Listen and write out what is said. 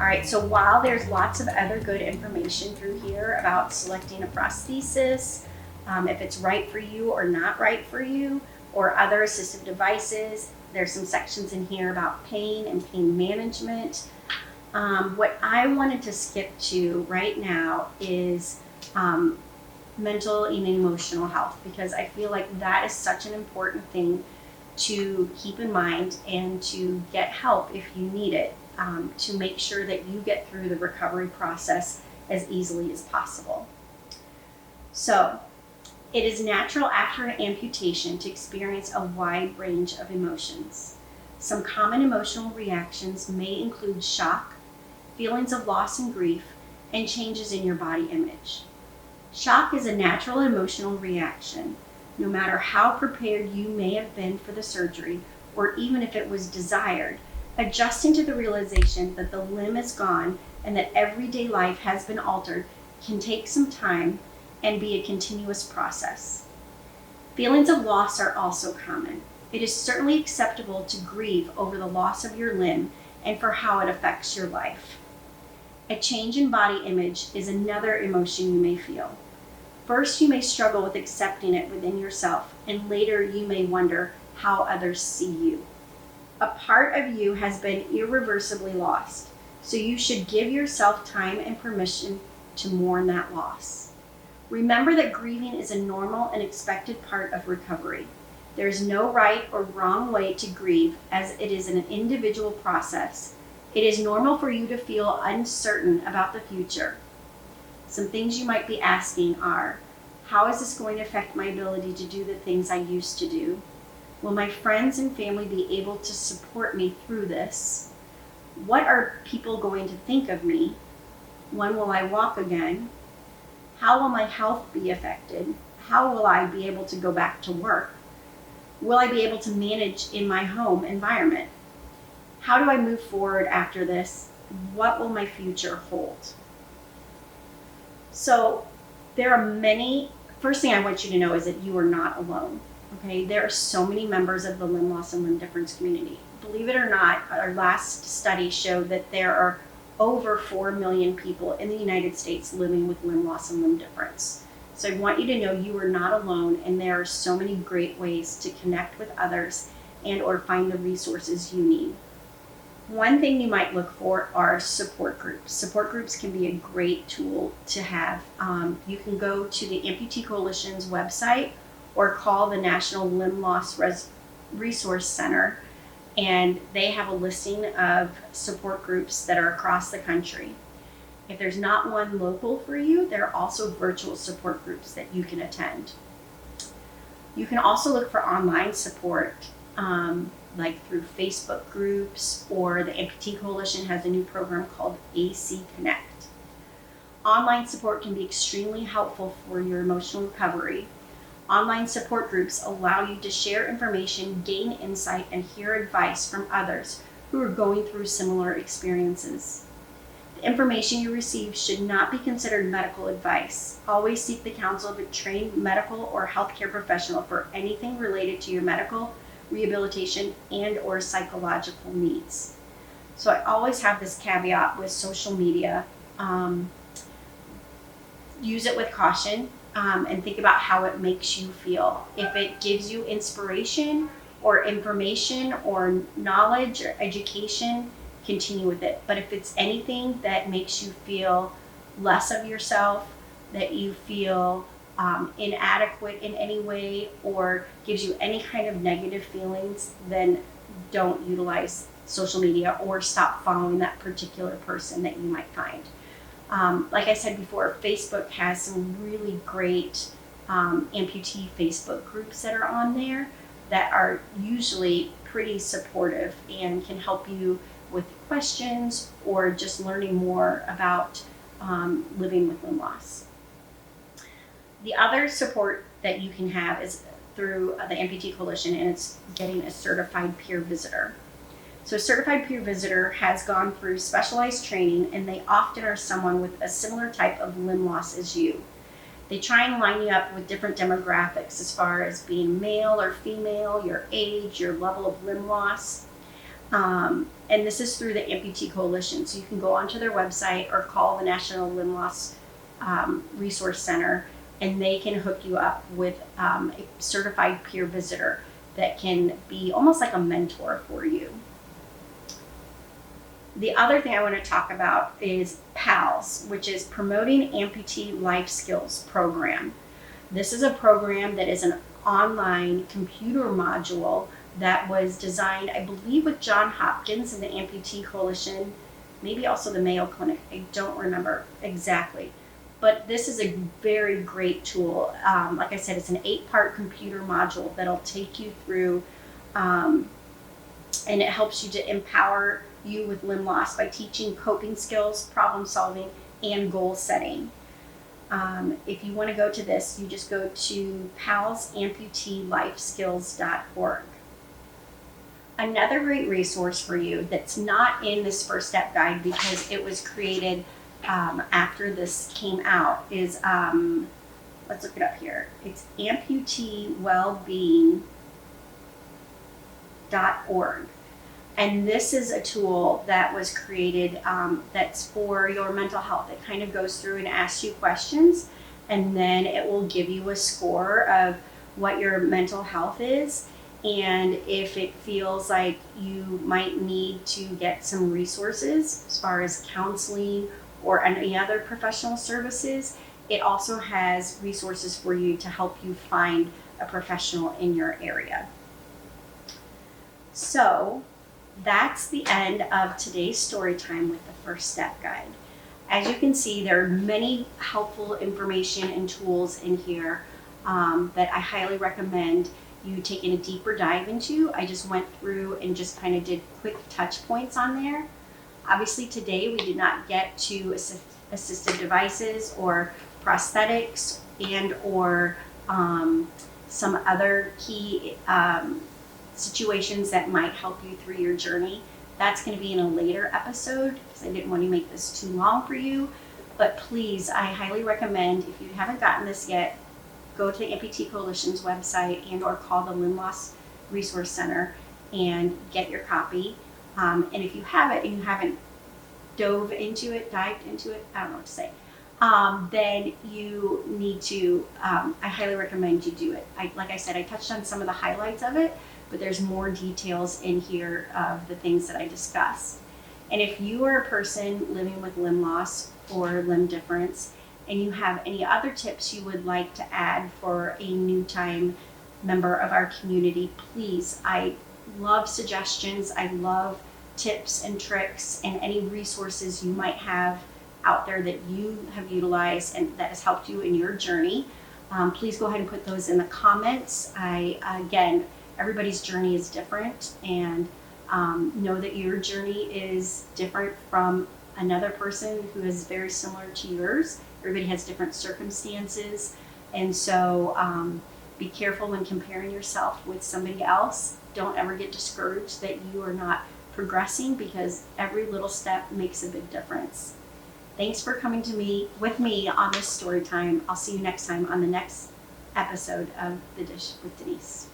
right, so while there's lots of other good information through here about selecting a prosthesis, if it's right for you or not right for you, or other assistive devices, there's some sections in here about pain and pain management. What I wanted to skip to right now is mental and emotional health, because I feel like that is such an important thing to keep in mind and to get help if you need it, to make sure that you get through the recovery process as easily as possible. So, it is natural after an amputation to experience a wide range of emotions. Some common emotional reactions may include shock, feelings of loss and grief, and changes in your body image. Shock is a natural emotional reaction. No matter how prepared you may have been for the surgery, or even if it was desired, adjusting to the realization that the limb is gone and that everyday life has been altered can take some time and be a continuous process. Feelings of loss are also common. It is certainly acceptable to grieve over the loss of your limb and for how it affects your life. A change in body image is another emotion you may feel. First, you may struggle with accepting it within yourself, and later you may wonder how others see you. A part of you has been irreversibly lost, so you should give yourself time and permission to mourn that loss. Remember that grieving is a normal and expected part of recovery. There is no right or wrong way to grieve, as it is an individual process. It is normal for you to feel uncertain about the future. Some things you might be asking are, how is this going to affect my ability to do the things I used to do? Will my friends and family be able to support me through this? What are people going to think of me? When will I walk again? How will my health be affected? How will I be able to go back to work? Will I be able to manage in my home environment? How do I move forward after this? What will my future hold? So there are many, first thing I want you to know is that you are not alone, okay? There are so many members of the limb loss and limb difference community. Believe it or not, our last study showed that there are over 4 million people in the United States living with limb loss and limb difference. So I want you to know you are not alone, and there are so many great ways to connect with others and or find the resources you need. One thing you might look for are support groups. Support groups can be a great tool to have. You can go to the Amputee Coalition's website or call the National Limb Loss Resource Center, and they have a listing of support groups that are across the country. If there's not one local for you, there are also virtual support groups that you can attend. You can also look for online support, like through Facebook groups, or the Amputee Coalition has a new program called AC Connect. Online support can be extremely helpful for your emotional recovery. Online support groups allow you to share information, gain insight, and hear advice from others who are going through similar experiences. The information you receive should not be considered medical advice. Always seek the counsel of a trained medical or healthcare professional for anything related to your medical, rehabilitation, and or psychological needs. So I always have this caveat with social media. Use it with caution, and think about how it makes you feel. If it gives you inspiration or information or knowledge or education, continue with it. But if it's anything that makes you feel less of yourself, that you feel inadequate in any way, or gives you any kind of negative feelings, then don't utilize social media or stop following that particular person that you might find. Like I said before, Facebook has some really great amputee Facebook groups that are on there that are usually pretty supportive and can help you with questions or just learning more about living with limb loss. The other support that you can have is through the Amputee Coalition, and it's getting a certified peer visitor. So a certified peer visitor has gone through specialized training, and they often are someone with a similar type of limb loss as you. They try and line you up with different demographics as far as being male or female, your age, your level of limb loss. And this is through the Amputee Coalition. So you can go onto their website or call the National Limb Loss Resource Center, and they can hook you up with a certified peer visitor that can be almost like a mentor for you. The other thing I want to talk about is PALS, which is Promoting Amputee Life Skills Program. This is a program that is an online computer module that was designed, I believe, with Johns Hopkins and the Amputee Coalition, maybe also the Mayo Clinic. I don't remember exactly. But this is a very great tool. Like I said, it's an 8-part computer module that'll take you through, and it helps you to empower you with limb loss by teaching coping skills, problem solving, and goal setting. If you want to go to this, you just go to palsamputeelifeskills.org. Another great resource for you that's not in this first step guide because it was created after this came out is, let's look it up here. It's amputeewellbeing.org. And this is a tool that was created that's for your mental health. It kind of goes through and asks you questions, and then it will give you a score of what your mental health is. And if it feels like you might need to get some resources as far as counseling or any other professional services, it also has resources for you to help you find a professional in your area. So that's the end of today's story time with the first step guide. As you can see, there are many helpful information and tools in here that I highly recommend you taking a deeper dive into. I just went through and just kind of did quick touch points on there. Obviously today we did not get to assistive devices or prosthetics and or some other key situations that might help you through your journey. That's going to be in a later episode because I didn't want to make this too long for you. But please, I highly recommend, if you haven't gotten this yet, go to the Amputee Coalition's website and or call the Limb Loss Resource Center and get your copy. And if you have it and you haven't dived into it, I don't know what to say, then you need to, I highly recommend you do it. Like I said, I touched on some of the highlights of it, but there's more details in here of the things that I discussed. And if you are a person living with limb loss or limb difference, and you have any other tips you would like to add for a new time member of our community, please, I love suggestions. I love tips and tricks and any resources you might have out there that you have utilized and that has helped you in your journey. Please go ahead and put those in the comments. Again, everybody's journey is different, and know that your journey is different from another person who is very similar to yours. Everybody has different circumstances, and so be careful when comparing yourself with somebody else. Don't ever get discouraged that you are not progressing, because every little step makes a big difference. Thanks for coming with me on this story time. I'll see you next time on the next episode of The Dish with Denise.